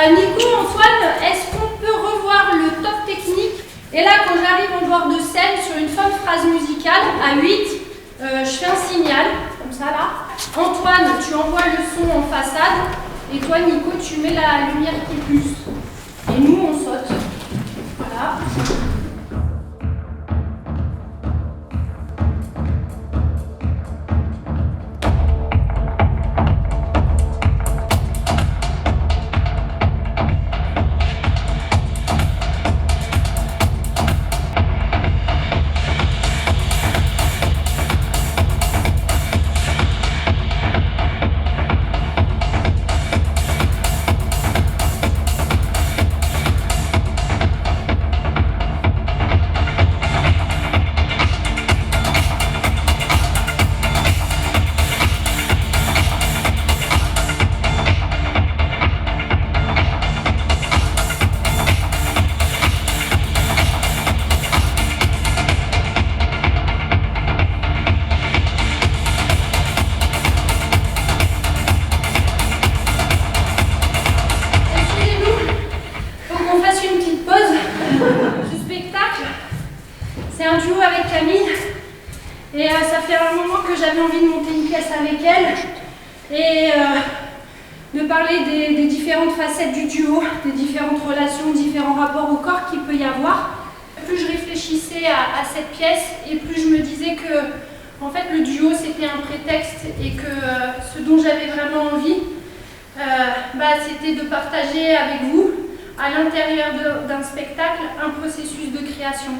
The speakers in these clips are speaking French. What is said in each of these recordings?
Nico, Antoine, est-ce qu'on peut revoir le top technique? Et là, quand j'arrive en dehors de scène, sur une fin de phrase musicale, à 8, je fais un signal, comme ça là. Antoine, tu envoies le son en façade. Et toi, Nico, tu mets la lumière qui pulse. Et nous, on saute. Voilà. C'est un duo avec Camille et ça fait un moment que j'avais envie de monter une pièce avec elle et de parler des différentes facettes du duo, des différentes relations, différents rapports au corps qu'il peut y avoir. Plus je réfléchissais à cette pièce et plus je me disais que en fait, le duo c'était un prétexte et que ce dont j'avais vraiment envie, c'était de partager avec vous à l'intérieur d'un spectacle un processus de création.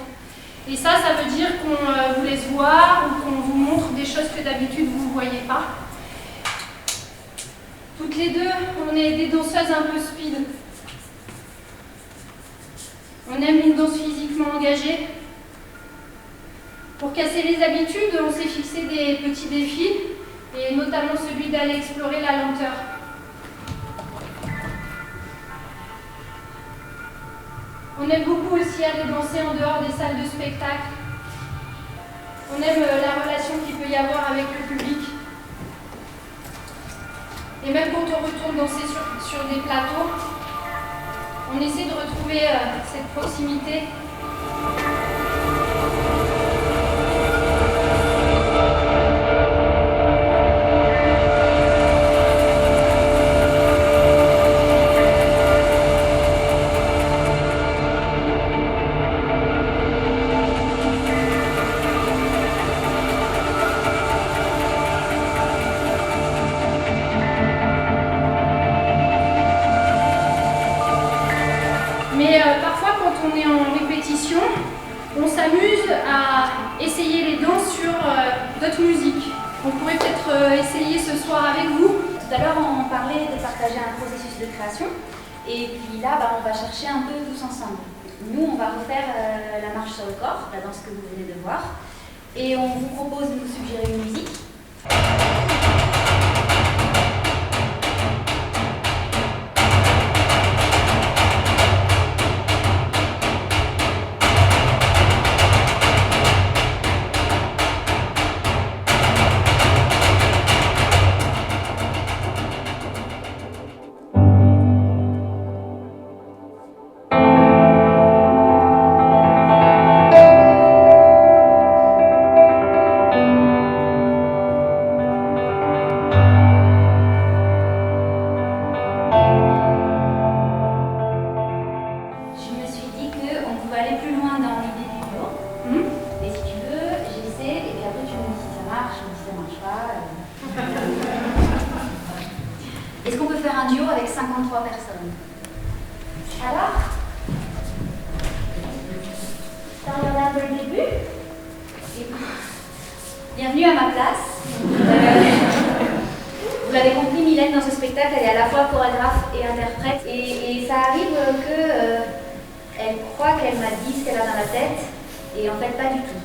Et ça veut dire qu'on vous laisse voir ou qu'on vous montre des choses que d'habitude vous ne voyez pas. Toutes les deux, on est des danseuses un peu speed. On aime une danse physiquement engagée. Pour casser les habitudes, on s'est fixé des petits défis, et notamment celui d'aller explorer la lenteur. On aime beaucoup aussi aller danser en dehors des salles de spectacle. On aime la relation qu'il peut y avoir avec le public. Et même quand on retourne danser sur des plateaux, on essaie de retrouver cette proximité. Mais parfois, quand on est en répétition, on s'amuse à essayer les danses sur d'autres musiques. On pourrait peut-être essayer ce soir avec vous. Tout à l'heure, on parlait de partager un processus de création. Et puis là, on va chercher un peu tous ensemble. Nous, on va refaire la marche sur le corps, la danse que vous venez de voir. Et on vous propose de nous suggérer une musique. Est-ce qu'on peut faire un duo avec 53 personnes? Alors, t'as regardé un peu le début? Bienvenue à ma place. Vous l'avez compris, Mylène, dans ce spectacle, elle est à la fois chorégraphe et interprète. Et ça arrive qu'elle croit qu'elle m'a dit ce qu'elle a dans la tête, et en fait, pas du tout.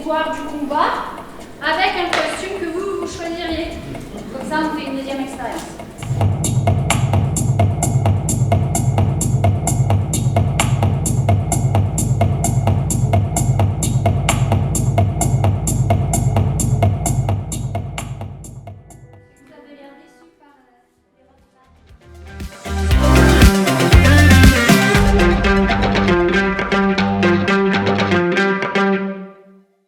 voire du combat, avec un costume que vous choisiriez. Comme ça, on fait une deuxième expérience.